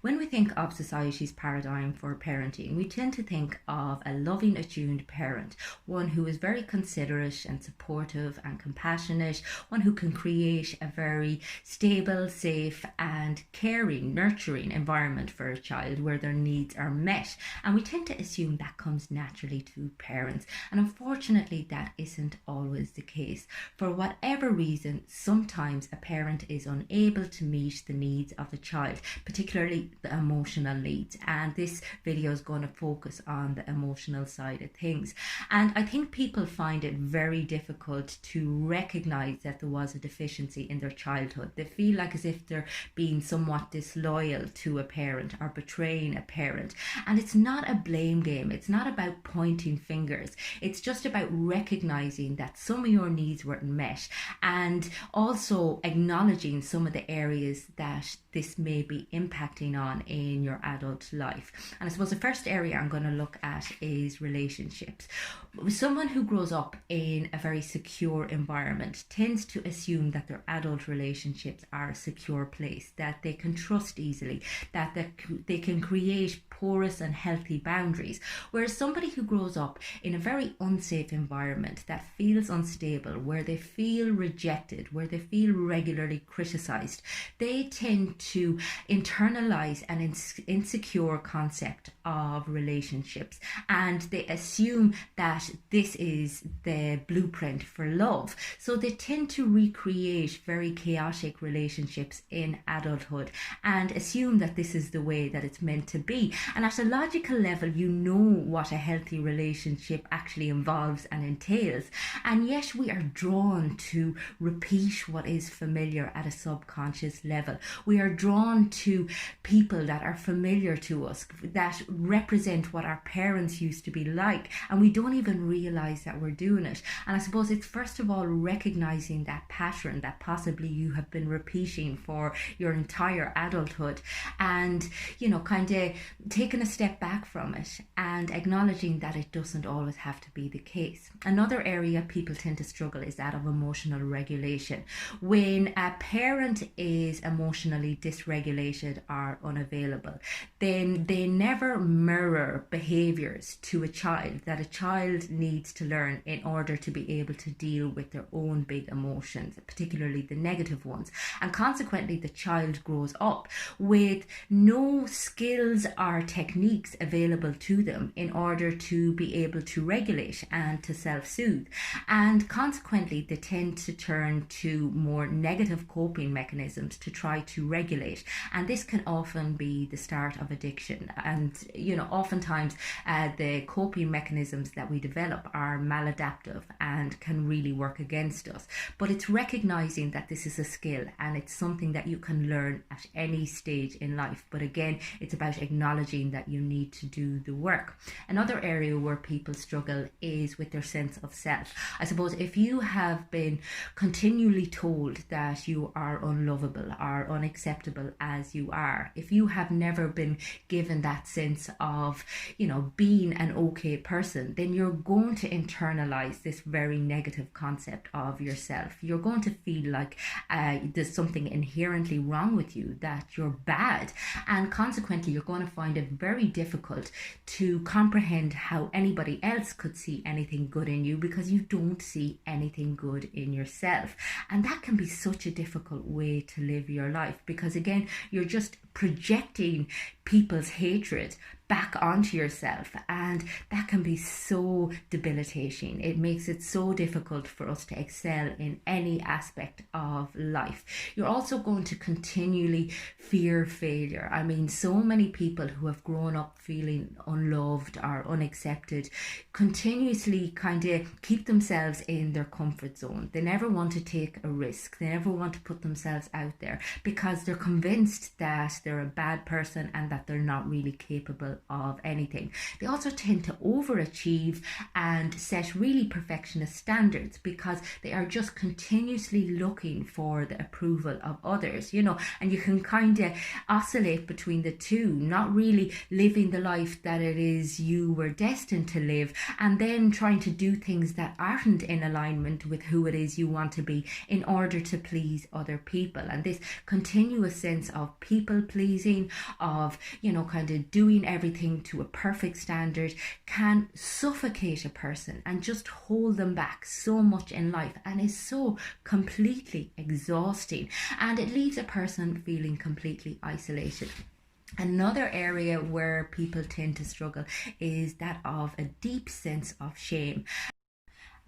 When we think of society's paradigm for parenting, we tend to think of a loving, attuned parent, one who is very considerate and supportive and compassionate, one who can create a very stable, safe, and caring, nurturing environment for a child where their needs are met. And we tend to assume that comes naturally to parents. And unfortunately, that isn't always the case. For whatever reason, sometimes a parent is unable to meet the needs of the child, particularly the emotional needs, and this video is going to focus on the emotional side of things. And I think people find it very difficult to recognize that there was a deficiency in their childhood. They feel like as if they're being somewhat disloyal to a parent or betraying a parent, and it's not a blame game. It's not about pointing fingers. It's just about recognizing that some of your needs weren't met, and also acknowledging some of the areas that this may be impacting on in your adult life. And I suppose the first area I'm going to look at is relationships. Someone who grows up in a very secure environment tends to assume that their adult relationships are a secure place, that they can trust easily, that they can create porous and healthy boundaries. Whereas somebody who grows up in a very unsafe environment that feels unstable, where they feel rejected, where they feel regularly criticized, they tend to internalize an insecure concept of relationships, and they assume that this is the blueprint for love. So they tend to recreate very chaotic relationships in adulthood and assume that this is the way that it's meant to be. And at a logical level, you know what a healthy relationship actually involves and entails, and yet we are drawn to repeat what is familiar at a subconscious level. We are drawn to people that are familiar to us, that represent what our parents used to be like, and we don't even realize that we're doing it. And I suppose it's first of all recognizing that pattern that possibly you have been repeating for your entire adulthood, and kind of taking a step back from it and acknowledging that it doesn't always have to be the case. Another area people tend to struggle is that of emotional regulation. When a parent is emotionally dysregulated or unavailable, then they never mirror behaviors to a child that a child needs to learn in order to be able to deal with their own big emotions, particularly the negative ones. And consequently, the child grows up with no skills or techniques available to them in order to be able to regulate and to self-soothe. And consequently, they tend to turn to more negative coping mechanisms to try to regulate. And this can often be the start of addiction. And, oftentimes the coping mechanisms that we develop are maladaptive and can really work against us. But it's recognizing that this is a skill and it's something that you can learn at any stage in life. But again, it's about acknowledging that you need to do the work. Another area where people struggle is with their sense of self. I suppose if you have been continually told that you are unlovable or unacceptable as you are, if you have never been given that sense of, being an okay person, then you're going to internalize this very negative concept of yourself. You're going to feel like there's something inherently wrong with you, that you're bad, and consequently you're going to find it very difficult to comprehend how anybody else could see anything good in you because you don't see anything good in yourself. And that can be such a difficult way to live your life, because again, you're just projecting people's hatred back onto yourself, and that can be so debilitating. It makes it so difficult for us to excel in any aspect of life. You're also going to continually fear failure. I mean, so many people who have grown up feeling unloved or unaccepted continuously kind of keep themselves in their comfort zone. They never want to take a risk. They never want to put themselves out there because they're convinced that they're a bad person and that they're not really capable of anything. They also tend to overachieve and set really perfectionist standards because they are just continuously looking for the approval of others, and you can kind of oscillate between the two, not really living the life that it is you were destined to live, and then trying to do things that aren't in alignment with who it is you want to be in order to please other people. And this continuous sense of people pleasing, of kind of doing everything to a perfect standard, can suffocate a person and just hold them back so much in life, and is so completely exhausting, and it leaves a person feeling completely isolated. Another area where people tend to struggle is that of a deep sense of shame.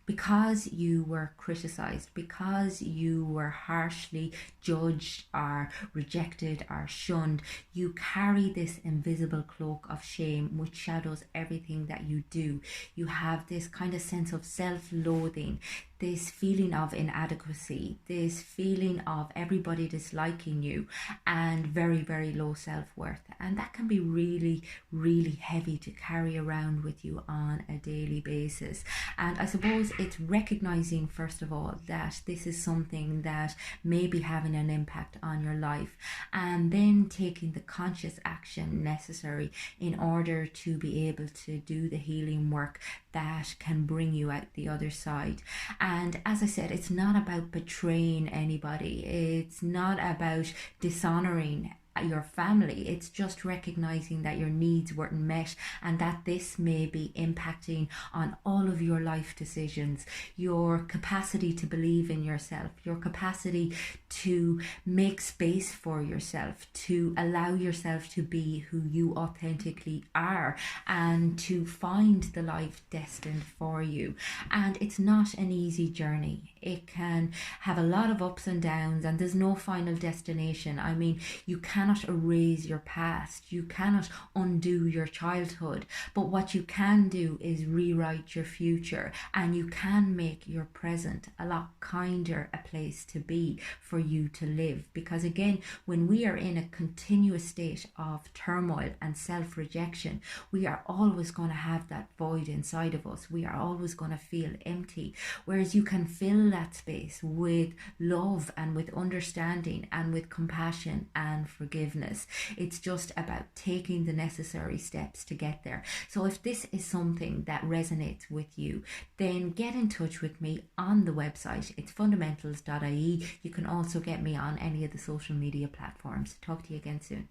Because you were criticized, because you were harshly judged or rejected or shunned, you carry this invisible cloak of shame which shadows everything that you do. You have this kind of sense of self-loathing, this feeling of inadequacy, this feeling of everybody disliking you, and very, very low self-worth. And that can be really, really heavy to carry around with you on a daily basis. And I suppose it's recognizing, first of all, that this is something that may be having an impact on your life, and then taking the conscious action necessary in order to be able to do the healing work that can bring you out the other side. And as I said, it's not about betraying anybody. It's not about dishonoring your family. It's just recognizing that your needs weren't met, and that this may be impacting on all of your life decisions, your capacity to believe in yourself, your capacity to make space for yourself, to allow yourself to be who you authentically are, and to find the life destined for you. And it's not an easy journey. It can have a lot of ups and downs, and there's no final destination. I mean, you cannot erase your past, you cannot undo your childhood, but what you can do is rewrite your future, and you can make your present a lot kinder a place to be for you to live. Because again, when we are in a continuous state of turmoil and self-rejection, we are always going to have that void inside of us. We are always going to feel empty, whereas you can fill that space with love and with understanding and with compassion and forgiveness. It's just about taking the necessary steps to get there. So if this is something that resonates with you, then get in touch with me on the website. It's fundamentals.ie. You can also get me on any of the social media platforms. Talk to you again soon.